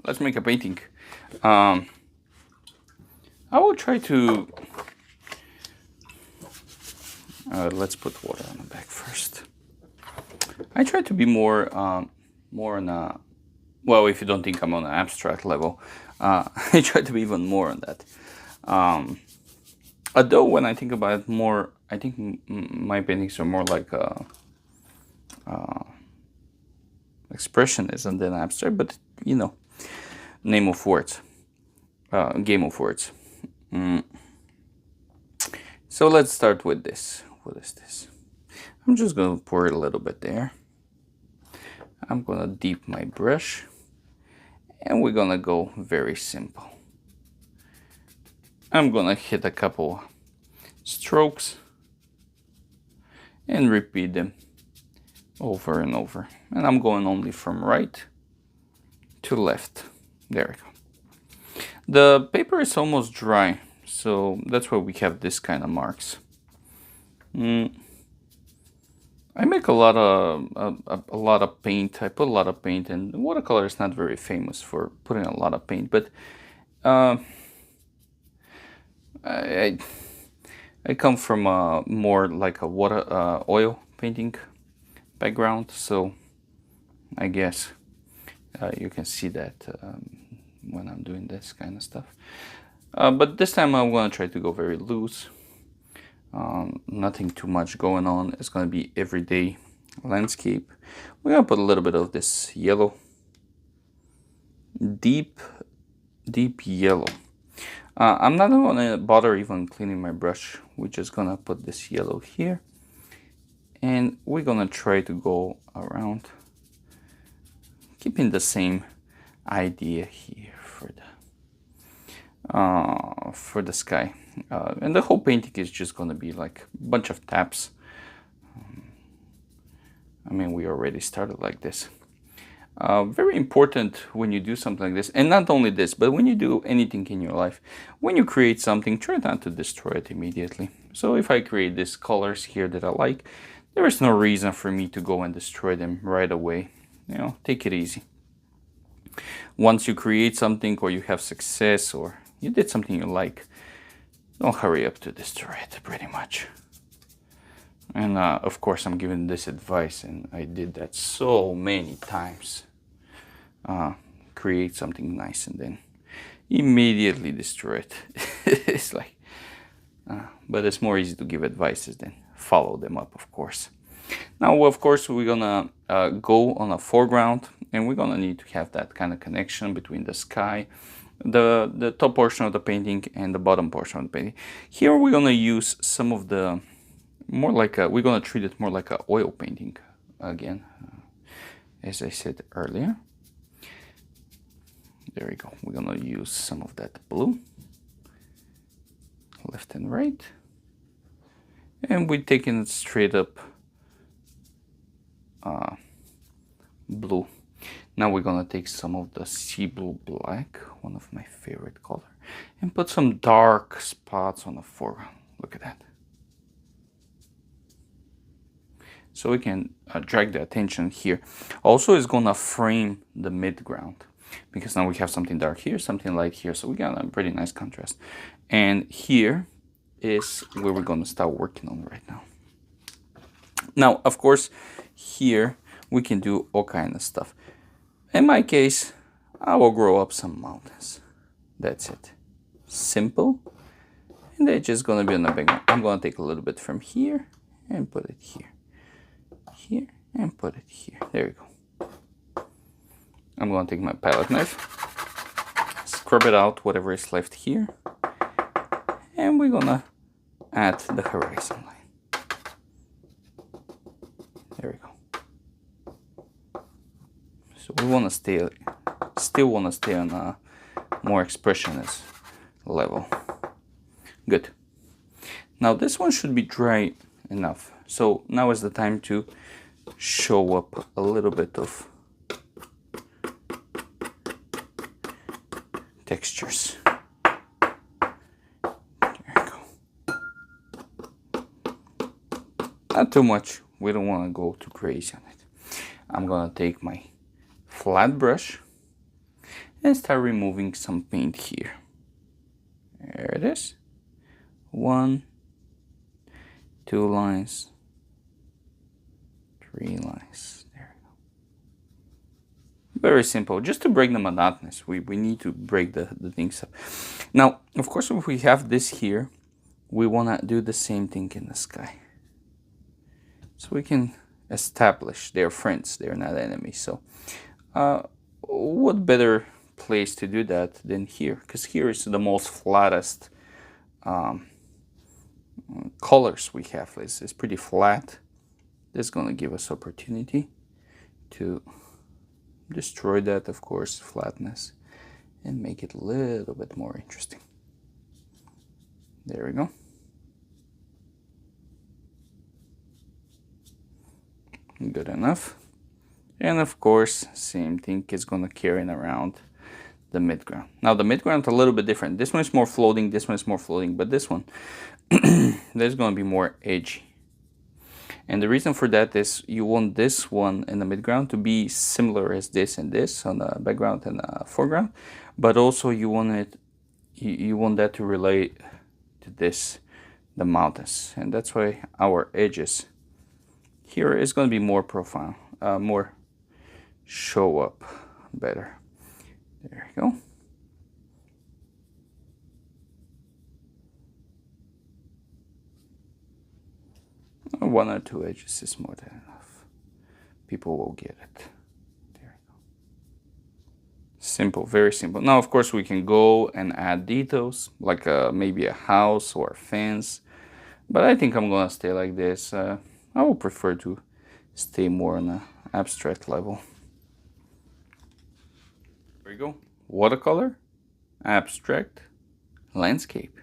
let's make a painting. I will try to. Let's put water on the back first. I try to be more on a. Well, if you don't think I'm on an abstract level, I try to be even more on that. Although when I think about it more, I think my paintings are more like expressionism than abstract. But you know, name of words, game of words. So let's start with this. What is this? I'm just gonna pour it a little bit there. I'm gonna dip my brush, and we're gonna go very simple. I'm gonna hit a couple strokes and repeat them over and over. And I'm going only from right to left. There we go. The paper is almost dry, so that's why we have this kind of marks. I make a lot of paint. I put a lot of paint, and watercolor is not very famous for putting a lot of paint. But I come from more like a oil painting background, so I guess you can see that when I'm doing this kind of stuff. But this time I'm gonna try to go very loose. Nothing too much going on. It's gonna be everyday landscape. We're gonna put a little bit of this yellow, deep yellow. I'm not gonna bother even cleaning my brush. We're just gonna put this yellow here, and we're gonna try to go around, keeping the same idea here for the sky. And the whole painting is just gonna be like a bunch of taps. I mean, we already started like this. Very important when you do something like this, and not only this, but when you do anything in your life, when you create something, try not to destroy it immediately. So if I create these colors here that I like, there is no reason for me to go and destroy them right away. You know, take it easy. Once you create something, or you have success, or you did something you like, don't hurry up to destroy it, pretty much. And of course, I'm giving this advice, and I did that so many times. Create something nice and then immediately destroy it. It's like, but it's more easy to give advices than follow them up, of course. Now, of course, we're gonna go on a foreground, and we're gonna need to have that kind of connection between the sky, the top portion of the painting, and the bottom portion of the painting. Here we're gonna use some of the we're gonna treat it more like a oil painting again, as I said earlier. There we go. We're gonna use some of that blue, left and right, and we're taking it straight up blue. Now we're gonna take some of the sea blue black, one of my favorite color, and put some dark spots on the foreground. Look at that. So we can drag the attention here. Also, it's gonna frame the midground, because now we have something dark here, something light here, so we got a pretty nice contrast. And here is where we're gonna start working on right now. Now, of course, here we can do all kind of stuff. In my case, I will grow up some mountains. That's it. Simple. And they're just gonna be on the background. I'm gonna take a little bit from here and put it here. Here and put it here. There you go. I'm gonna take my palette knife, scrub it out, whatever is left here, and we're gonna add the horizon line. There we go. So we wanna still wanna stay on a more expressionist level. Good. Now this one should be dry enough. So now is the time to show up a little bit of textures. There you go. Not too much. We don't want to go too crazy on it. I'm gonna take my flat brush, and start removing some paint here. There it is. 1, 2 lines, 3 lines. There we go. Very simple, just to break the monotonous. We need to break the things up. Now, of course, if we have this here, we want to do the same thing in the sky. So we can establish they're friends, they're not enemies. So what better place to do that than here? Because here is the most flattest colors we have. It's pretty flat. This is going to give us opportunity to destroy that, of course, flatness, and make it a little bit more interesting. There we go. Good enough. And of course, same thing is going to carry around the midground. Now the midground is a little bit different. This one is more floating, this one is more floating, but this one, there's going to be more edgy. And the reason for that is you want this one in the midground to be similar as this and this on the background and the foreground, but also you want that to relate to this, the mountains, and that's why our edges here is going to be more profile, more show up better. There you go. One or two edges is more than enough. People will get it. There you go. Simple, very simple. Now, of course, we can go and add details, like maybe a house or a fence. But I think I'm gonna stay like this. I would prefer to stay more on an abstract level. There you go. Watercolor, abstract, landscape.